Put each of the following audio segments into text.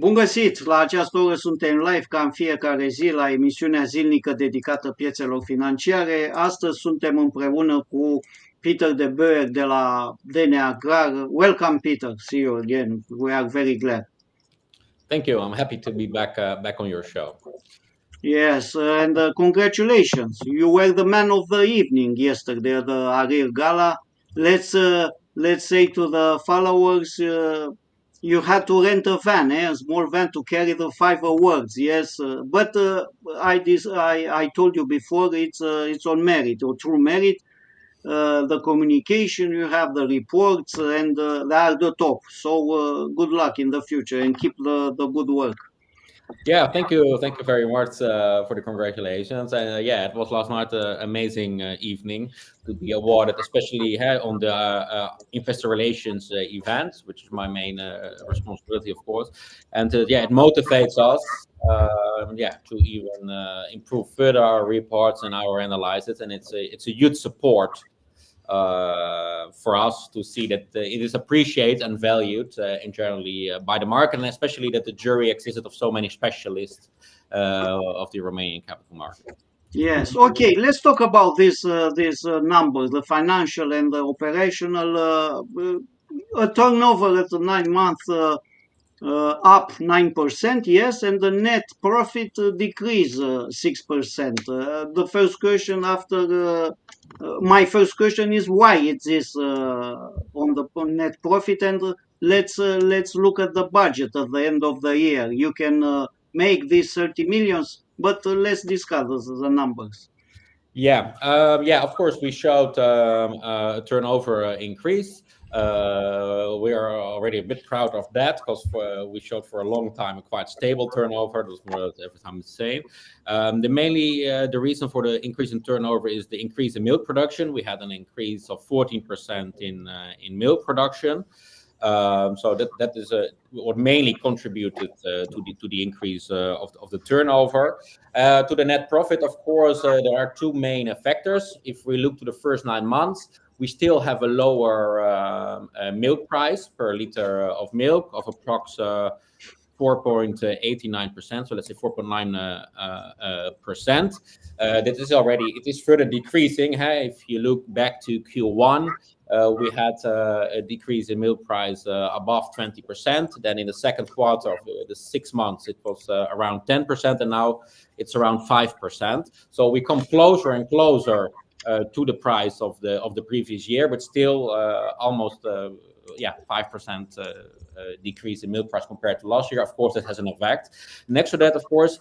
Bun găsit! La această oră suntem live ca în fiecare zi la emisiunea zilnică dedicată piețelor financiare. Astăzi suntem împreună cu Peter de Boer de la AGRAR. Welcome, Peter. See you again. We are very glad. Thank you. I'm happy to be back on your show. Yes, and congratulations. You were the man of the evening yesterday at the AGRAR Gala. Let's say to the followers, you had to rent a van, a small van to carry the 5 awards. Yes, but I told you before it's on merit or true merit. The communication, you have the reports, and they are the top. So good luck in the future and keep the good work. Yeah, thank you very much for the congratulations. Yeah, it was last night an amazing evening to be awarded, especially on the investor relations event, which is my main responsibility, of course. And yeah, it motivates us, to even improve further our reports and our analysis, and it's a huge support for us to see that it is appreciated and valued internally by the market, and especially that the jury existed of so many specialists of the Romanian capital market. Yes. Okay. Let's talk about these numbers, the financial and the operational. A turnover at the 9 months up 9%, yes, and the net profit decreased 6%. The first question my first question is why it is on net profit, and let's look at the budget at the end of the year. You can make these 30 millions, but let's discuss the numbers. Yeah, of course, we showed a turnover increase. We are already a bit proud of that because we showed for a long time a quite stable turnover. It was more or less every time the same. The reason for the increase in turnover is the increase in milk production. We had an increase of 14% in milk production. So that is what mainly contributed to the increase of the turnover. To the net profit, of course, there are two main factors. If we look to the first 9 months, we still have a lower milk price per liter of milk of approx 4.89%. So let's say 4.9%. It is further decreasing. If you look back to Q1, we had a decrease in milk price above 20%. Then in the second quarter of the 6 months, it was around 10%, and now it's around 5%. So we come closer and closer to the price of the previous year, but still almost 5% decrease in milk price compared to last year. Of course, that has an effect. Next to that, of course,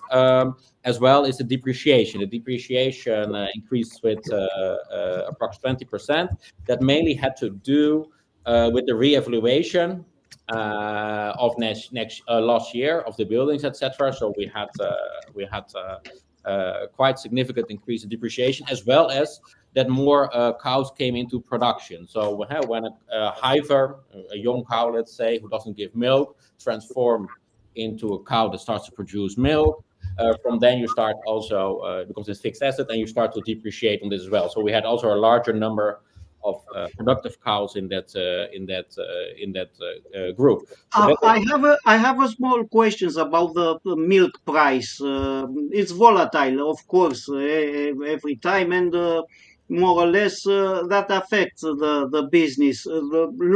as well is the depreciation. The depreciation increased with approximately 20%. That mainly had to do with the reevaluation of last year of the buildings, etc. So we had quite significant increase in depreciation, as well as that more cows came into production. So when a heifer, a young cow, let's say, who doesn't give milk, transform into a cow that starts to produce milk, from then you start also, because it's fixed asset, and you start to depreciate on this as well. So we had also a larger number of productive cows in that group. So I have a small questions about the milk price. It's volatile, of course, every time, and more or less that affects the business.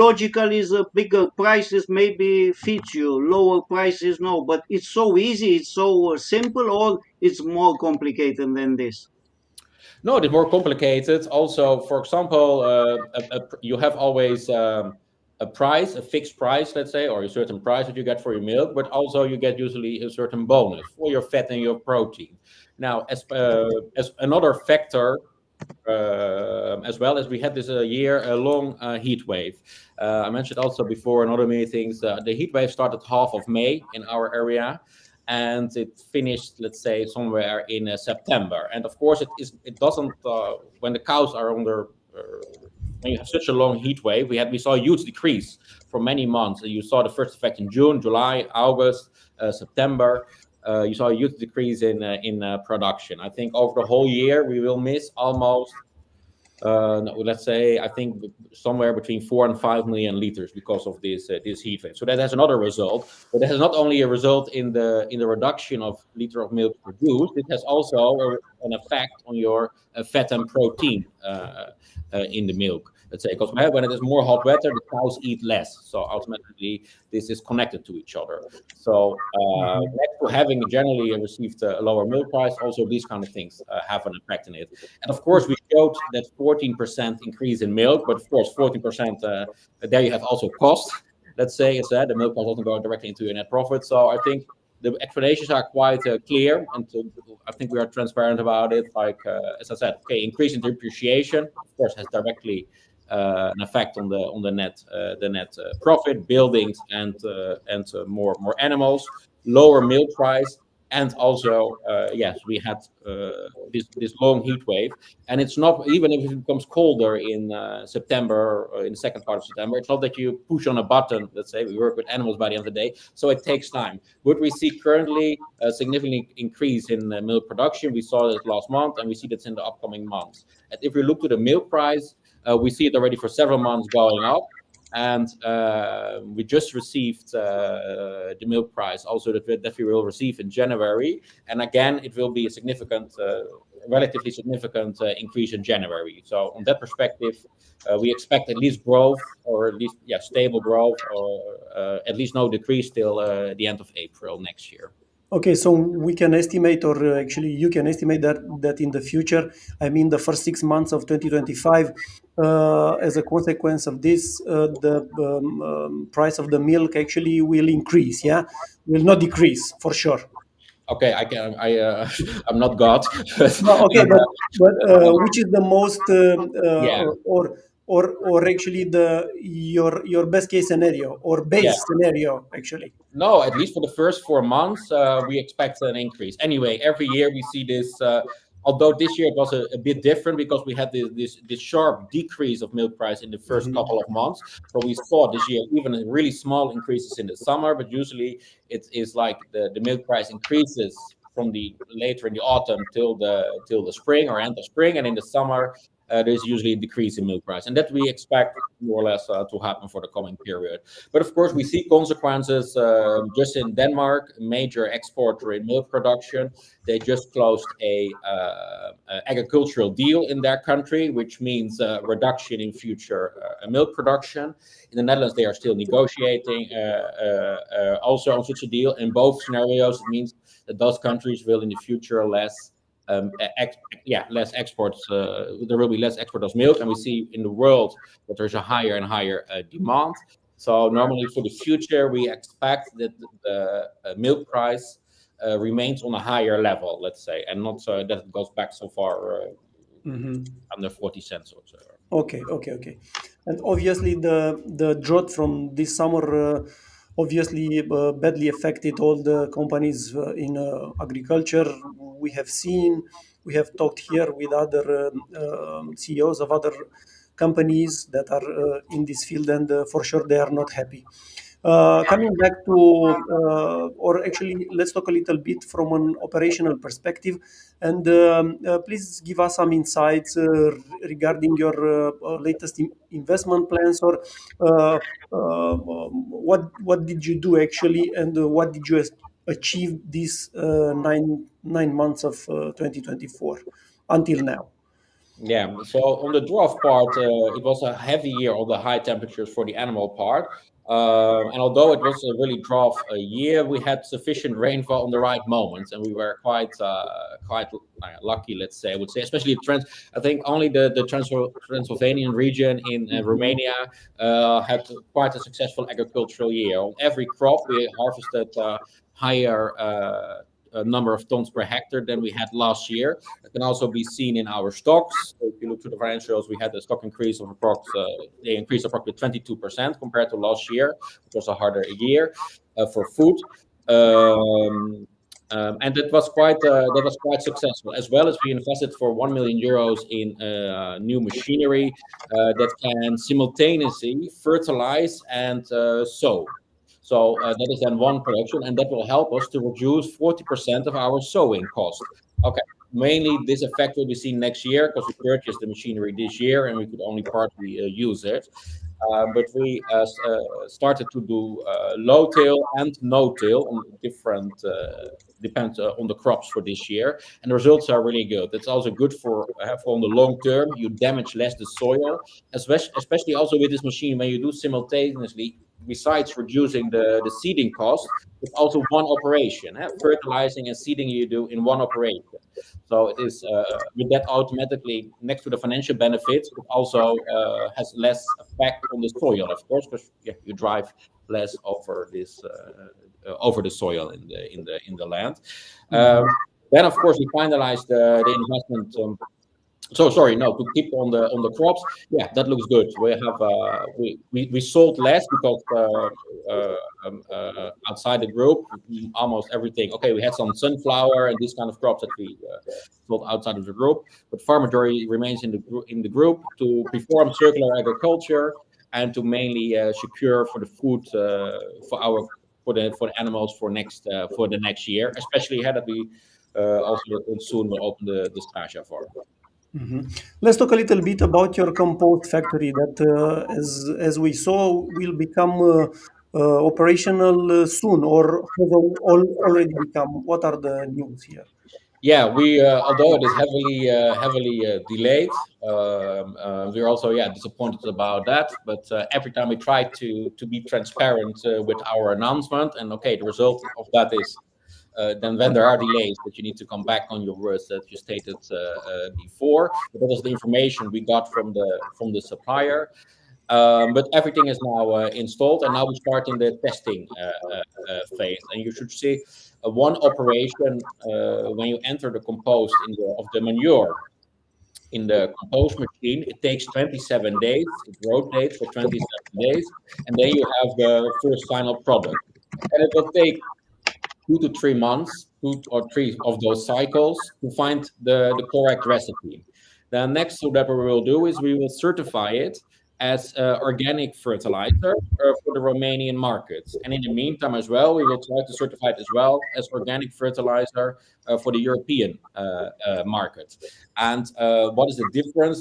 Logically, the bigger prices maybe fit you, lower prices no. But it's so easy, it's so simple, or it's more complicated than this? No, it is more complicated. Also, for example, you have always a fixed price, let's say, or a certain price that you get for your milk, but also you get usually a certain bonus for your fat and your protein. Now, as another factor, as well as we had this year-long heat wave. I mentioned also before in other meetings, the heat wave started half of May in our area, and it finished, let's say, somewhere in September. And of course, it doesn't when the cows are under. When you have such a long heat wave, we saw a huge decrease for many months. You saw the first effect in June, July, August, September. You saw a huge decrease in production. I think over the whole year we will miss almost no, let's say, I think somewhere between 4 and 5 million liters because of this heat wave. So that has another result, but it has not only a result in the reduction of liter of milk produced. It has also an effect on your fat and protein in the milk. Let's say, because when it is more hot weather, the cows eat less, so automatically this is connected to each other. So Mhm. next to having generally received a lower milk price, also these kind of things have an effect in it. And of course, we showed that 14% increase in milk, but of course, 14%, there you have also cost. Let's say it's the milk price doesn't go directly into your net profit. So I think the explanations are quite clear, and I think we are transparent about it. Like as I said, okay, increase in depreciation, of course, has directly an effect on the net profit, buildings, and more animals, lower milk price, and also yes, we had this long heat wave, and it's not, even if it becomes colder in September, or in the second part of September, it's not that you push on a button. Let's say we work with animals by the end of the day, so it takes time. What we see currently a significant increase in milk production. We saw this last month, and we see that in the upcoming months. And if we look to the milk price, we see it already for several months going up. And we just received the milk price also that we will receive in January. And again, it will be a significant, relatively significant increase in January. So on that perspective, we expect at least growth, or at least stable growth, or at least no decrease till the end of April next year. Okay, so we can estimate, or actually you can estimate that in the future, I mean, the first 6 months of 2025, as a consequence of this, the price of the milk actually will increase. Yeah, will not decrease for sure. Okay, I'm not God, but No, okay, but which is the most yeah, or actually the your best case scenario or yeah. base scenario actually? No, at least for the first 4 months, we expect an increase. Anyway, every year we see this. Although this year it was a bit different because we had this sharp decrease of milk price in the first Mhm. couple of months. So we saw this year even really small increases in the summer, but usually it is like the milk price increases from the later in the autumn till the spring or end of spring, and in the summer there's usually a decrease in milk price, and that we expect more or less to happen for the coming period. But of course, we see consequences just in Denmark, major exporter in milk production. They just closed a agricultural deal in their country, which means a reduction in future milk production. In the Netherlands, they are still negotiating also on such a deal. In both scenarios, it means that those countries will in the future less exports. There will be less export of milk, and we see in the world that there's a higher and higher demand. So normally for the future, we expect that the milk price remains on a higher level, let's say, and not so that it goes back so far Mhm. under 40 cents or so. Okay. And obviously, the drought from this summer obviously badly affected all the companies in agriculture. We have seen, we have talked here with other CEOs of other companies that are in this field, and for sure they are not happy. Coming back to, or actually, let's talk a little bit from an operational perspective, and please give us some insights regarding your latest investment plans, or what did you do actually, and what did you achieve these nine months of 2024 until now? Yeah, so on the drought part, it was a heavy year on the high temperatures for the animal part. And although it was a really drought year, we had sufficient rainfall on the right moments, and we were quite lucky, let's say. I would say, especially I think only the Transylvanian region in Mhm. Romania had quite a successful agricultural year. On every crop, we harvested higher number of tons per hectare than we had last year. It can also be seen in our stocks. So if you look to the financials, we had a stock increase of they increased approximately 22% compared to last year, which was a harder year for food. Um, and that was quite successful, as well as we invested for 1 million euros in new machinery that can simultaneously fertilize and sow. So that is then one production, and that will help us to reduce 40% of our sowing cost. Okay. mainly this effect will be seen next year because we purchased the machinery this year and we could only partly use it. But we started to do low till and no till on different depends on the crops for this year, and the results are really good. It's also good for on the long term. You damage less the soil, especially also with this machine when you do simultaneously. Besides reducing the seeding cost, it's also one operation. Fertilizing and seeding you do in one operation. So it is with that automatically next to the financial benefits, it also has less effect on the soil, of course, because you drive less over this over the soil in the land. Then, of course, we finalized the investment. So sorry, no, to keep on the crops. Yeah, that looks good. We have we sold less because outside the group, almost everything. Okay, we had some sunflower and these kind of crops that we sold outside of the group, but far majority remains in the group to perform circular agriculture and to mainly secure for the food for the animals for the next year, especially that we also soon will open the Stasja farm. Let's talk a little bit about your compost factory that, as we saw, will become operational soon, or has already become. What are the news here? Yeah, we although it is heavily delayed, we're also disappointed about that. But every time we try to be transparent with our announcement, and okay, the result of that is then when there are delays, that you need to come back on your words that you stated before. But that was the information we got from the supplier. But everything is now installed, and now we start in the testing phase. And you should see one operation when you enter the compost of the manure in the compost machine. It takes 27 days. It rotates for 27 days, and then you have the first final product. And it will take 2 to 3 months, 2 or 3 of those cycles to find the correct recipe. Then next to that, what we will do is we will certify it as organic fertilizer for the Romanian markets. And in the meantime as well, we will try to certify it as well as organic fertilizer for the European market. And what is the difference?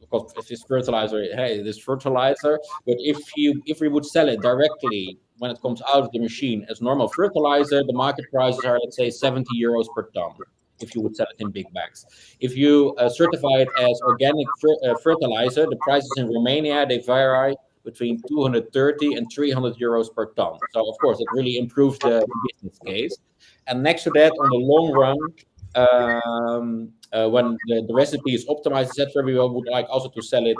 Because if it's fertilizer, hey, it is fertilizer. But if we would sell it directly when it comes out of the machine as normal fertilizer, the market prices are, let's say, 70 euros per ton. If you would sell it in big bags. If you certify it as organic fertilizer, the prices in Romania, they vary between 230 and 300 euros per ton. So, of course, it really improves the business case. And next to that, on the long run, when the recipe is optimized, etc., we would like also to sell it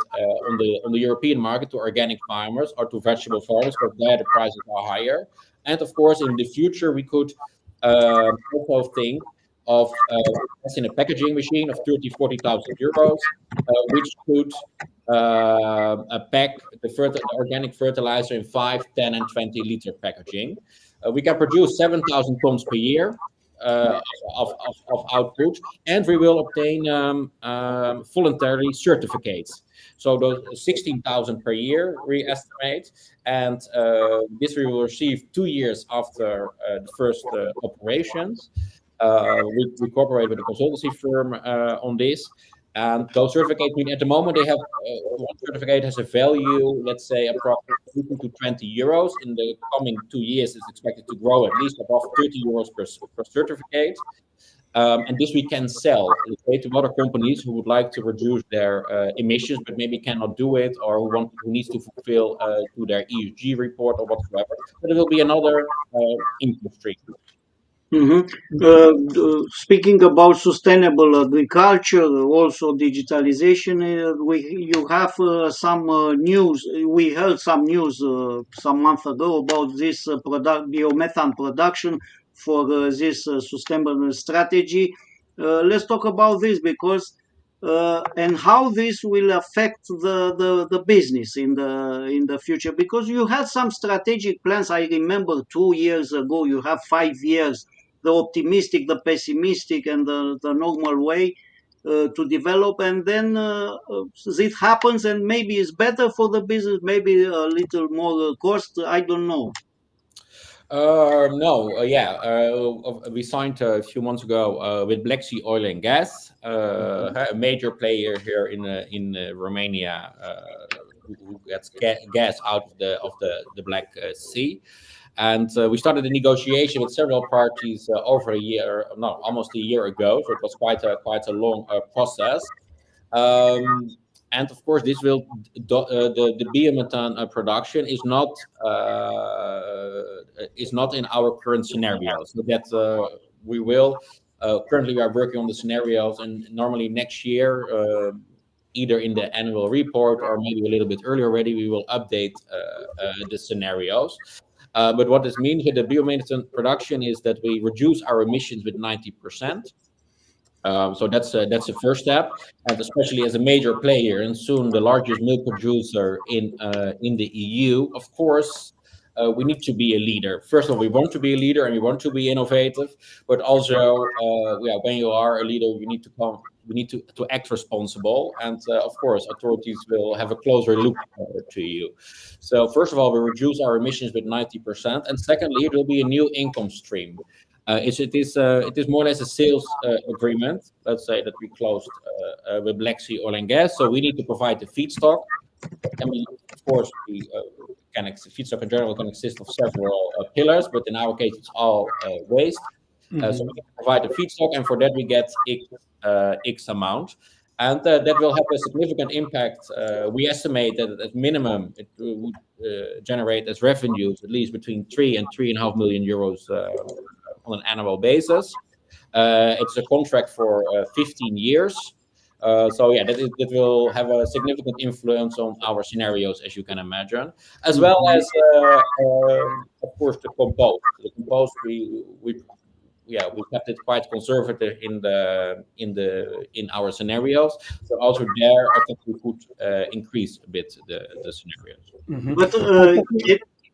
on the European market to organic farmers or to vegetable farmers, because there the prices are higher. And, of course, in the future, we could also think of in a packaging machine of 40,000 euros, which could pack the organic fertilizer in 5, 10, and 20 liter packaging. We can produce 7,000 tons per year of output, and we will obtain voluntary certificates. So those 16,000 per year we estimate, and this we will receive 2 years after the first operations. We cooperate with a consultancy firm on this, and those certificates mean at the moment they have one certificate has a value, let's say, approximately 15 to 20 euros. In the coming 2 years, it's expected to grow at least above 30 euros per certificate. And this we can sell to other companies who would like to reduce their emissions, but maybe cannot do it, or who needs to fulfill to their ESG report or whatsoever. But it will be another income stream. Speaking about sustainable agriculture, also digitalization, you have some news. We heard some news some month ago about this biomethane production for this sustainable strategy. Let's talk about this because and how this will affect the business in the future, because you had some strategic plans. I remember 2 years ago you have 5 years, the optimistic, the pessimistic, and the normal way to develop, and then it happens, and maybe it's better for the business, maybe a little more cost, I don't know. No, we signed a few months ago with Black Sea Oil and Gas, a major player here in Romania, who gets gas out of the Black Sea. And we started a negotiation with several parties over a year, no, almost a year ago. So it was quite a long process. Um, and of course, this will the biomethane production is not in our current scenario. So that we will currently we are working on the scenarios, and normally next year, either in the annual report or maybe a little bit earlier already, we will update the scenarios. But what this means with the biomethane production is that we reduce our emissions with 90%. So that's the first step, and especially as a major player and soon the largest milk producer in the EU, of course, we need to be a leader. First of all, we want to be a leader and we want to be innovative, but also, when you are a leader, you need to come. We need to act responsible, and of course, authorities will have a closer look to you. So first of all, we reduce our emissions with 90%, and secondly, it will be a new income stream. It is more or less a sales agreement. Let's say that we closed with Black Sea Oil and Gas, so we need to provide the feedstock. I mean, of course, feedstock in general can consist of several pillars, but in our case, it's all waste. So we can provide the feedstock, and for that we get X amount, and that will have a significant impact. We estimate that at minimum it would generate as revenues at least between 3 and 3.5 million euros on an annual basis. It's a contract for 15 years. That will have a significant influence on our scenarios, as you can imagine, as well as, of course, the compost. The compost we kept it quite conservative in our scenarios. So also there, I think we could increase a bit the scenarios. But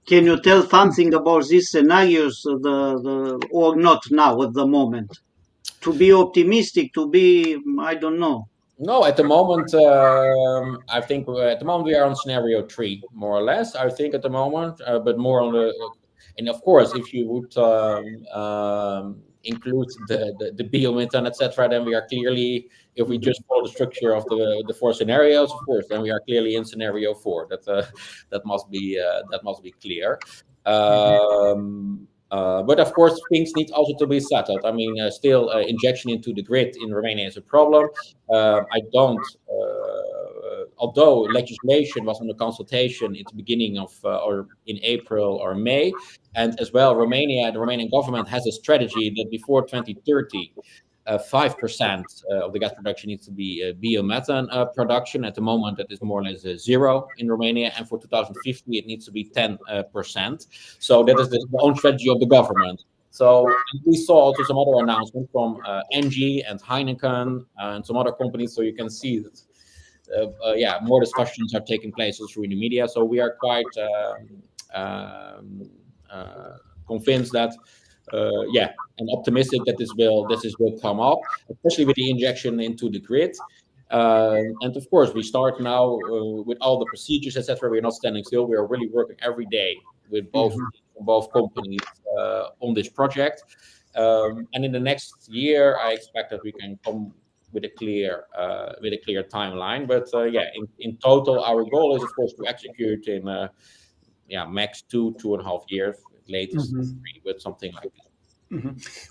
can you tell something about these scenarios, or not now at the moment? To be optimistic, I don't know. No, at the moment, I think at the moment we are on scenario 3, more or less. I think at the moment, but more on and of course, if you would include the biomethane, etc., then we are clearly, if we just follow the structure of the 4 scenarios, of course, then we are clearly in scenario 4. That must be clear. But of course, things need also to be settled. I mean, still injection into the grid in Romania is a problem. Although legislation was under consultation at the beginning of or in April or May, and as well, the Romanian government has a strategy that before 2030, 5% of the gas production needs to be biomethane production. At the moment, that is more or less zero in Romania, and for 2050, it needs to be 10%. So that is the own strategy of the government. So we saw also some other announcements from Engie and Heineken and some other companies. So you can see that, more discussions are taking place also in the media. So we are quite convinced that. And optimistic that this will come up, especially with the injection into the grid. And of course, we start now with all the procedures, etc. We're not standing still. We are really working every day with both companies on this project. And in the next year, I expect that we can come with a clear timeline. But in total, our goal is of course to execute in max 2.5 years. Latest 3, with something like that.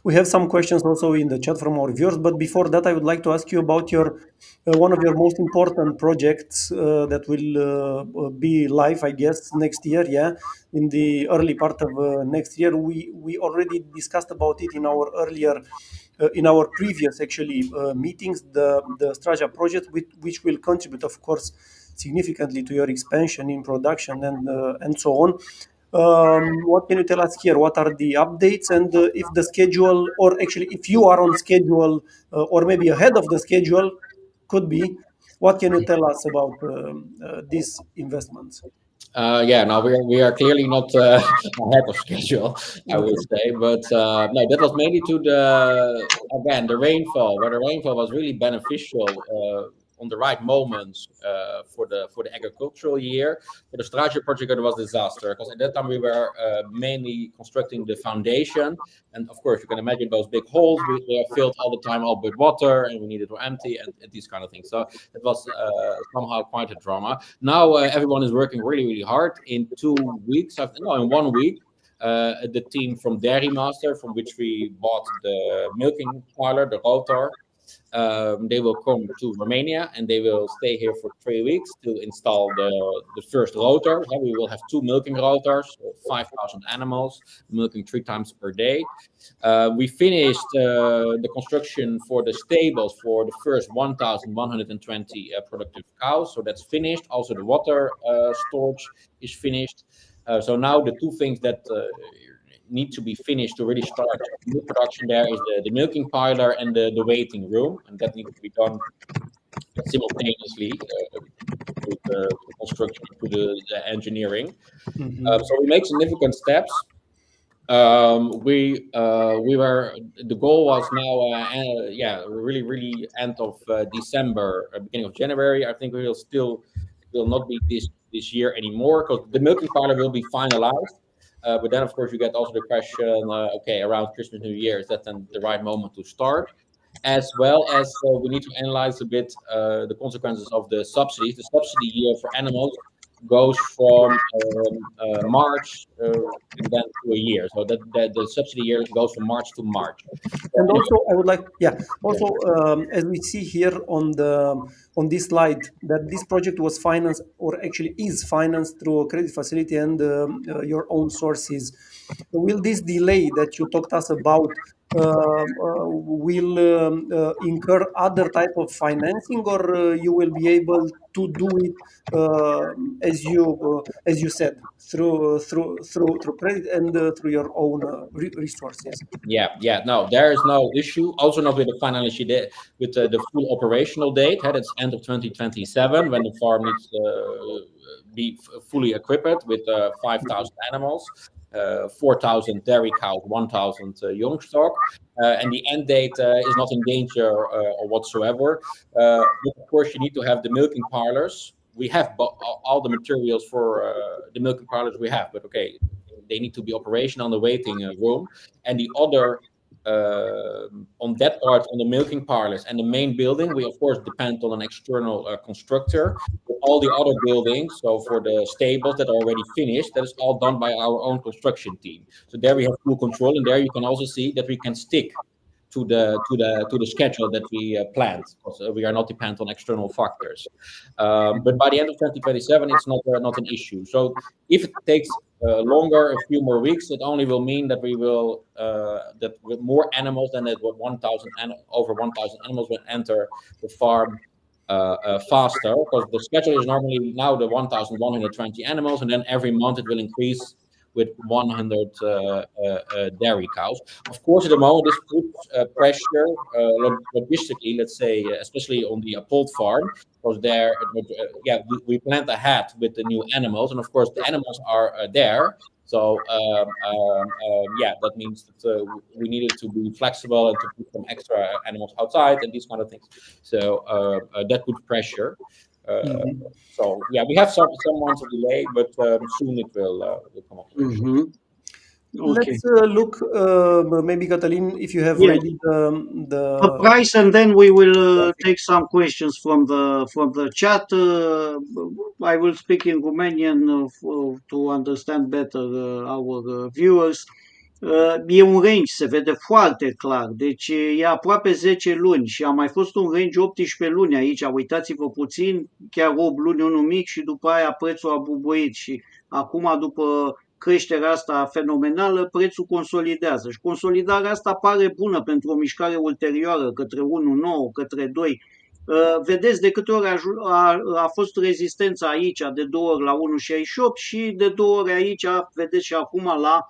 We have some questions also in the chat from our viewers, but before that, I would like to ask you about your one of your most important projects that will be live, I guess, next year. Yeah, in the early part of next year. We already discussed about it in our earlier. In our previous meetings, the Straja project, which will contribute, of course, significantly to your expansion in production and so on. What can you tell us here? What are the updates, and if the schedule, or actually if you are on schedule, or maybe ahead of the schedule, could be. What can you tell us about these investments? No, we are clearly not ahead of schedule, I would say, but no, that was mainly to the rainfall, where the rainfall was really beneficial on the right moments for the agricultural year. For the Straatje project, it was a disaster because at that time we were mainly constructing the foundation, and of course you can imagine those big holes. We are filled all the time up with water, and we needed to empty and these kind of things. So it was somehow quite a drama. Now everyone is working really, really hard. In 2 weeks, in 1 week. The team from Dairy Master, from which we bought the milking parlor, the rotor, they will come to Romania and they will stay here for 3 weeks to install the first rotor. We will have 2 milking rotors, 5,000 animals, milking 3 times per day. We finished the construction for the stables for the first 1,120 productive cows. So that's finished. Also, the water storage is finished. So now the 2 things that need to be finished to really start new production there is the milking parlor and the waiting room, and that needs to be done simultaneously with the construction, to the engineering. So we make significant steps. The goal was now really end of December, beginning of January. I think it will not be this year anymore because the milking parlor will be finalized. But then, of course, you get also the question, around Christmas, New Year, is that then the right moment to start? As well as we need to analyze a bit the consequences of the subsidies. The subsidy year for animals goes from March and then to a year. So that the subsidy year goes from March to March. And also, I would like, as we see here on this slide, that this project was financed, or actually is financed through a credit facility and your own sources. Will this delay that you talked us about will incur other type of financing, or you will be able to do it as you said, through credit and through your own resources? No, there is no issue. Also not with the financial date, with the full operational date. That's end of 2027 when the farm needs to be fully equipped with 5,000 animals, 4,000 dairy cows, 1,000 young stock, and the end date is not in danger or whatsoever. But of course, you need to have the milking parlors. We have all the materials for the milking parlors we have, but they need to be operational in the waiting room. And the other, on that part, on the milking parlors and the main building, we of course depend on an external constructor. But all the other buildings, so for the stables that are already finished, that is all done by our own construction team. So there we have full control, and there you can also see that we can stick to the schedule that we planned, because we are not dependent on external factors. But by the end of 2027, it's not an issue. So if it takes longer, a few more weeks, it only will mean that we will that with more animals than that, over 1,000 animals will enter the farm faster, because the schedule is normally now the 1,120 animals, and then every month it will increase with 100 dairy cows. Of course, at the moment, this puts pressure logistically, let's say, especially on the Apult farm, because we planned ahead with the new animals, and of course, the animals are there. So that means that we needed to be flexible and to put some extra animals outside and these kind of things. So that puts pressure. So we have some months of delay, but soon it will come up. Okay. Let's look, maybe Cătălin, if you have ready the price, and then we will take some questions from the chat. I will speak in Romanian to understand better our viewers. E un range, se vede foarte clar, deci e aproape 10 luni și a mai fost un range 18 luni aici, uitați-vă puțin, chiar 8 luni unul mic și după aia prețul a bubuit și acum după creșterea asta fenomenală, prețul consolidează și consolidarea asta pare bună pentru o mișcare ulterioară către 1,9, către 2. Vedeți de câte ori a fost rezistența aici de 2 ori la 1,68 și de 2 ori aici, vedeți și acum la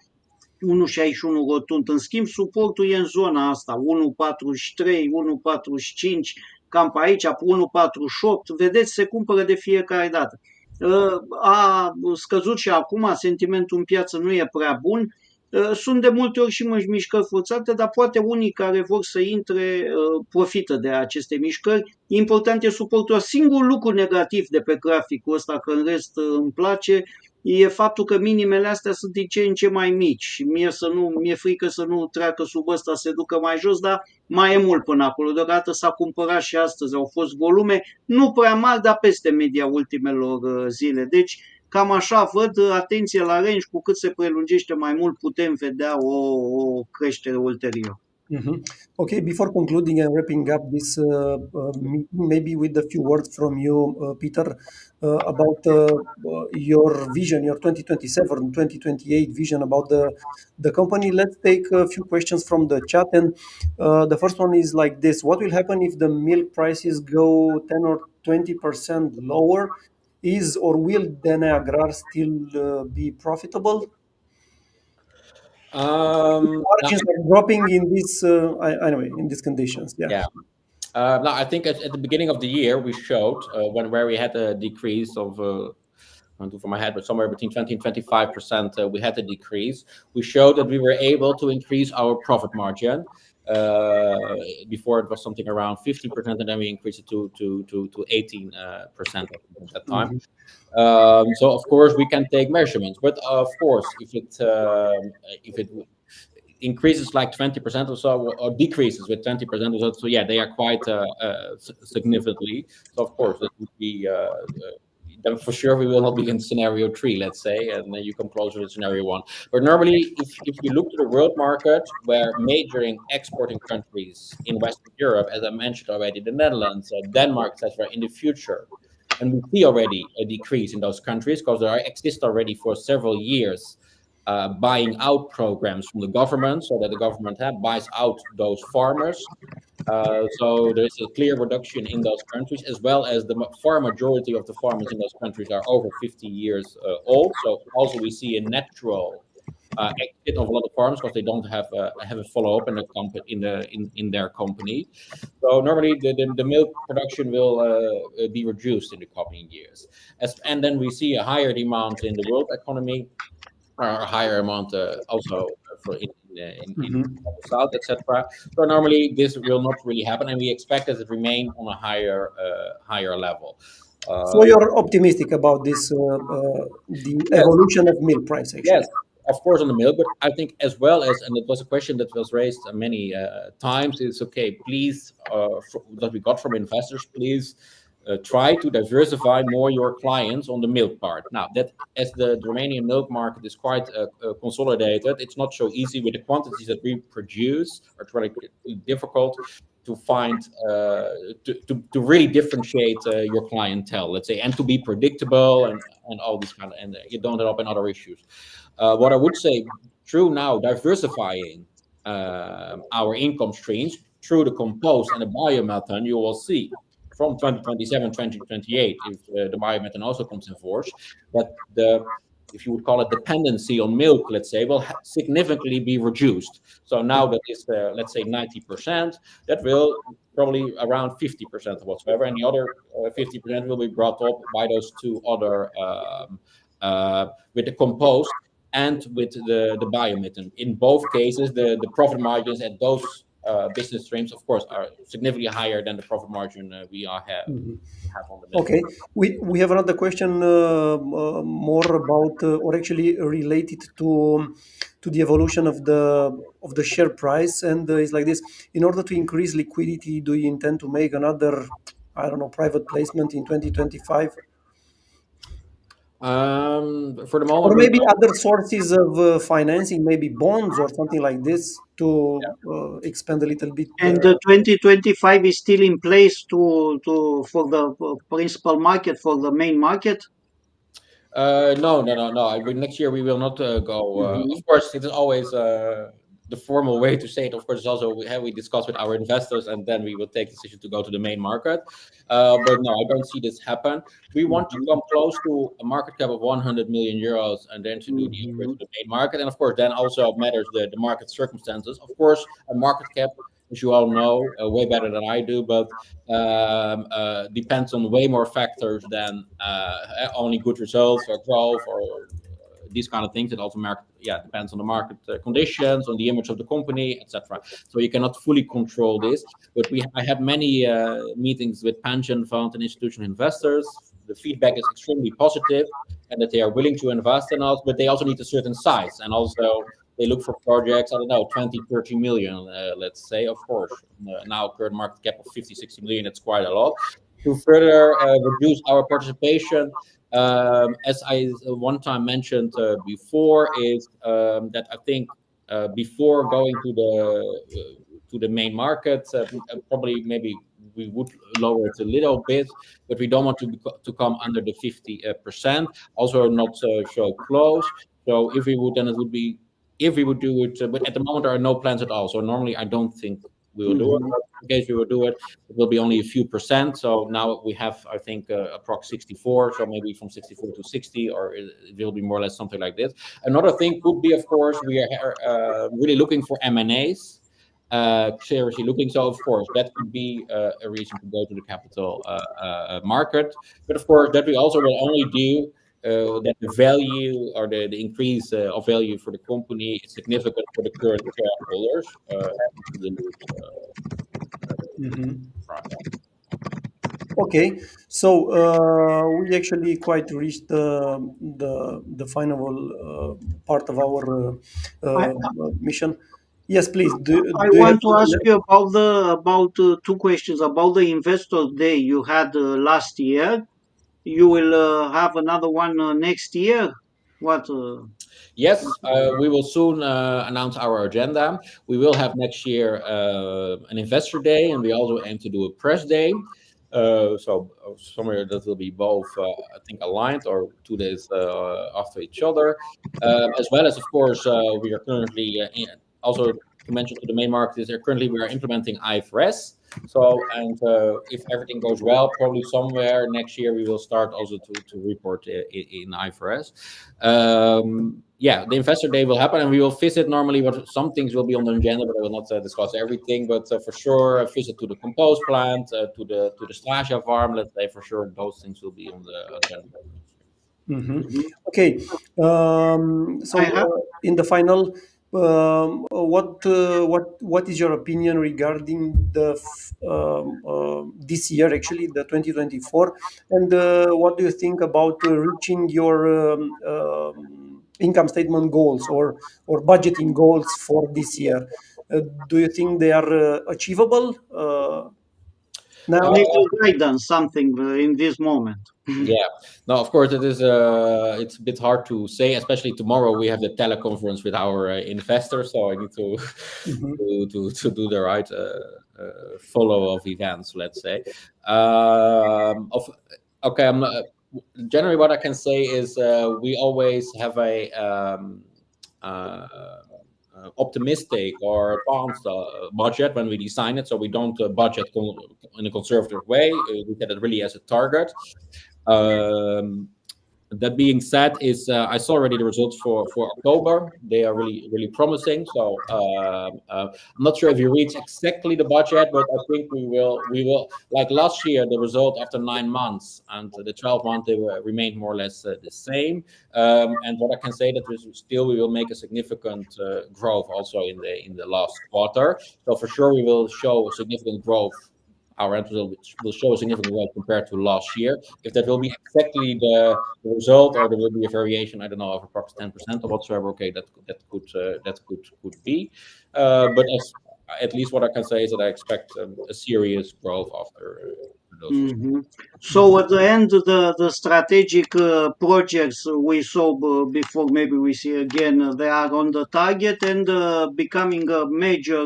1,61 rotund. În schimb, suportul e în zona asta, 1,43, 1,45, cam pe aici, 1,48. Vedeți, se cumpără de fiecare dată. A scăzut și acum, sentimentul în piață nu e prea bun. Sunt de multe ori și mișcări forțate, dar poate unii care vor să intre profită de aceste mișcări. Important e suportul. Singurul lucru negativ de pe graficul ăsta, că în rest îmi place, e faptul că minimele astea sunt din ce în ce mai mici și mi-e frică să nu treacă sub ăsta, să se ducă mai jos, dar mai e mult până acolo. Deodată s-a cumpărat și astăzi, au fost volume nu prea mari, dar peste media ultimelor zile. Deci, cam așa văd, atenție la range, cu cât se prelungește mai mult putem vedea o creștere ulterioară. Okay, before concluding and wrapping up this meeting, maybe with a few words from you, Peter, about your vision, your 2027, 2028 vision about the company. Let's take a few questions from the chat. And the first one is like this: what will happen if the milk prices go 10 or 20% lower? Is or will then AGRAR still be profitable? Margins are dropping in this anyway in these conditions. Yeah. No, I think at the beginning of the year we showed where we had a decrease of I don't do from my head, but somewhere between 20 and 25%, we had a decrease. We showed that we were able to increase our profit margin. Before it was something around 15%, and then we increased it to 18% at that time. So of course we can take measurements, but of course if it increases like 20% or so, or decreases with 20% or so, yeah, they are quite significantly. So of course that would be. Then for sure we will not be in scenario 3, let's say, and then you come closer to scenario 1. But normally, if you look to the world market, where majoring exporting countries in Western Europe, as I mentioned already, the Netherlands, Denmark, etc., in the future, and we see already a decrease in those countries because there exist already for several years buying out programs from the government, so that the government buys out those farmers. So there's a clear reduction in those countries, as well as the far majority of the farmers in those countries are over 50 years old. So also we see a natural exit of a lot of farms because they don't have a follow-up in their company. So normally the milk production will be reduced in the coming years, and then we see a higher demand in the world economy, or a higher amount also for in the south, etc. So normally this will not really happen, and we expect it to remain on a higher level. So you're optimistic about this, the evolution of milk price, actually? Yes, of course, on the milk, but I think as well as, and it was a question that was raised many times, it's okay, please, that we got from investors, please try to diversify more your clients on the milk part. Now, that as the Romanian milk market is quite consolidated, it's not so easy with the quantities that we produce, or it's really difficult to find to really differentiate your clientele, let's say, and to be predictable and all these kind of, and you don't end up in other issues. What I would say, through now diversifying our income streams through the compost and the biomethane, you will see from 2027, 2028, if the biomethane also comes in force, that if you would call it dependency on milk, let's say, will significantly be reduced. So now that is, let's say, 90%, that will probably around 50% whatsoever, and the other 50% will be brought up by those two other, with the compost and with the biomethane. In both cases, the profit margins at those business streams, of course, are significantly higher than the profit margin we have on the milk. Okay, we have another question more about, or actually related to the evolution of the share price, and it's like this: in order to increase liquidity, do you intend to make another, I don't know, private placement in 2025? For the moment, or maybe other sources of financing, maybe bonds or something like this, to expand a little bit. And the 2025 is still in place for the principal market, for the main market? No. Next year we will not go. Of course, it is always the formal way to say it. Of course, is also we discuss with our investors, and then we will take the decision to go to the main market. But no, I don't see this happen. We want to come close to a market cap of 100 million euros, and then to do the increase to the main market. And of course, then also matters the market circumstances. Of course, a market cap, as you all know, way better than I do, but depends on way more factors than only good results or growth or these kind of things. It also depends on the market conditions, on the image of the company, etc. So you cannot fully control this. But I had many meetings with pension funds and institutional investors. The feedback is extremely positive, and that they are willing to invest in us, but they also need a certain size, and also they look for projects, I don't know, 20, 30 million, let's say. Of course, now current market cap of 50, 60 million, it's quite a lot. To further reduce our participation, as I one time mentioned before, is that I think before going to the main market, probably maybe we would lower it a little bit, but we don't want to come under the 50%. Also, not so close. So if we would, then it would be if we would do it. But at the moment, there are no plans at all. So normally, I don't think we will do it. But in case we will do it, it will be only a few percent. So now we have, I think, approx 64. So maybe from 64 to 60, or it will be more or less something like this. Another thing could be, of course, we are really looking for M&As. Seriously looking. So of course that could be a reason to go to the capital market. But of course that we also will only do that the value or the increase of value for the company is significant for the current shareholders. Okay, so we actually quite reached the final part of our mission. Yes, please. I want to ask you about two questions about the Investor Day you had last year. You will have another one next year. What? Yes, we will soon announce our agenda. We will have next year an Investor Day, and we also aim to do a press day. So somewhere that will be both, I think, aligned or 2 days after each other, as well as, of course, we are currently also to mention to the main market is that currently we are implementing IFRS. So, and if everything goes well, probably somewhere next year we will start also to report in IFRS. The Investor Day will happen, and we will visit normally. What some things will be on the agenda, but I will not discuss everything. But for sure, a visit to the compost plant, to the Strasia farm. Let's say for sure those things will be on the agenda. Okay, so in the final, what is your opinion regarding this year, actually, the 2024, and what do you think about reaching your income statement goals or budgeting goals for this year? Do you think they are achievable now? Guidance, something in this moment. Yeah, no, of course it is. It's a bit hard to say, especially tomorrow we have the teleconference with our investors, so I need to to do the right follow of events. Let's say. Okay, generally what I can say is we always have a optimistic or advanced budget when we design it, so we don't budget in a conservative way. We set it really as a target. That being said, I saw already the results for October. They are really promising. So I'm not sure if you reach exactly the budget, but I think we will. Like last year, the result after 9 months and the 12 months they remained more or less the same. And what I can say that we will make a significant growth also in the last quarter. So for sure we will show a significant growth. Our end result will show a significant growth compared to last year. If that will be exactly the result, or there will be a variation, I don't know, of approximately 10% or whatsoever. Okay, that could be. But at least what I can say is that I expect a serious growth after those. So at the end, the strategic projects we saw before, maybe we see again, they are on the target and becoming a major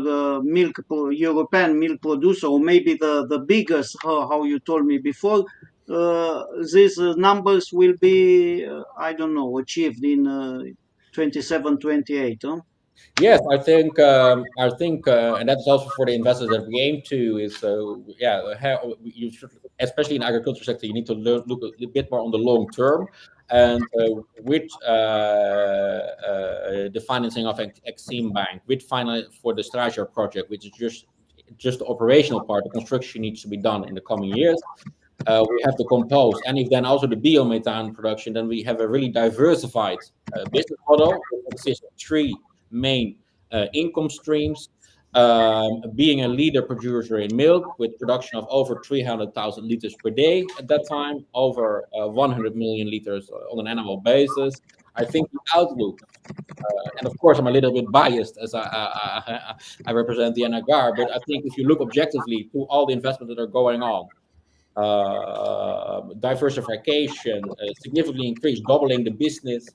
European milk producer, or maybe the biggest, how you told me before. These numbers will be, I don't know, achieved in 27, 28, huh? Yes, I think, and that's also for the investors that we aim to is, how you should, especially in agriculture sector, you need to look a bit more on the long term, and with the financing of Exim Bank, with finance for the Strasia project, which is just the operational part. The construction needs to be done in the coming years. we have the compost, and if then also the biomethane production, then we have a really diversified business model that consists of three main income streams. Being a leader producer in milk with production of over 300,000 liters per day at that time, over 100 million liters on an annual basis. I think the outlook, and of course I'm a little bit biased as I represent the AGRAR, but I think if you look objectively to all the investments that are going on, diversification, significantly increased, doubling the business.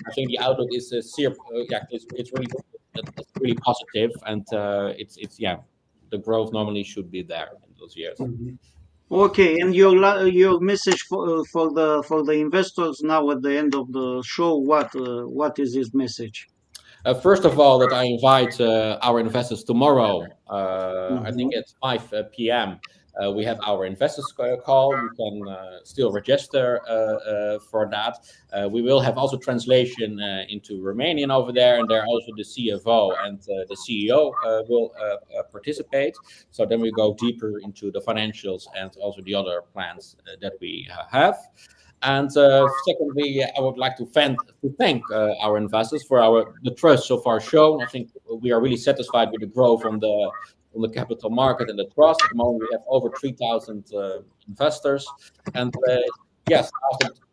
I think the outlook is it's really positive, and it's the growth normally should be there in those years. Okay, and your message for the investors now at the end of the show, what is this message? First of all, that I invite our investors tomorrow. I think at 5 p.m. We have our investors call. You can still register for that. We will have also translation into Romanian over there, and there also the CFO and the CEO will participate. So then we go deeper into the financials and also the other plans that we have. And secondly, I would like to thank our investors for the trust so far shown. I think we are really satisfied with the growth on the capital market and the trust. At the moment, we have over 3,000 investors. And yes,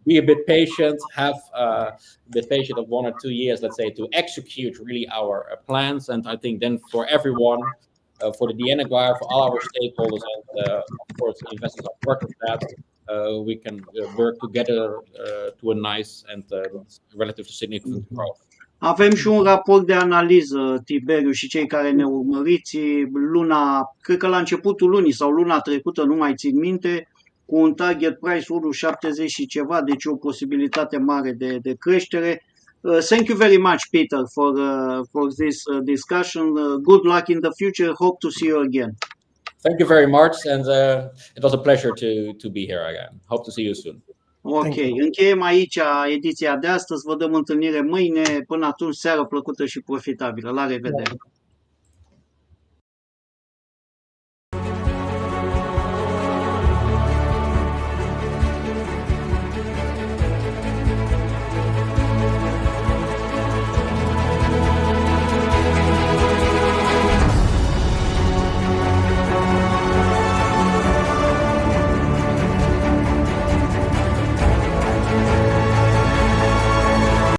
be a bit patient, have a bit patient of 1 or 2 years, let's say, to execute really our plans. And I think then for everyone, for the AGRAR, for all our stakeholders, and of course, investors are part of that. We can work together to a nice and relatively significant growth. Avem și un raport de analiză, Tiberiu, și cei care ne urmăriți, cred că la începutul lunii sau luna trecută, nu mai țin minte, cu un target price 1,70 și ceva, deci o posibilitate mare de creștere. Thank you very much, Peter, for this discussion. Good luck in the future. Hope to see you again. Thank you very much, and it was a pleasure to be here again. Hope to see you soon. Ok, încheiem aici ediția de astăzi. Vă dăm întâlnire mâine. Până atunci, seară plăcută și profitabilă. La revedere!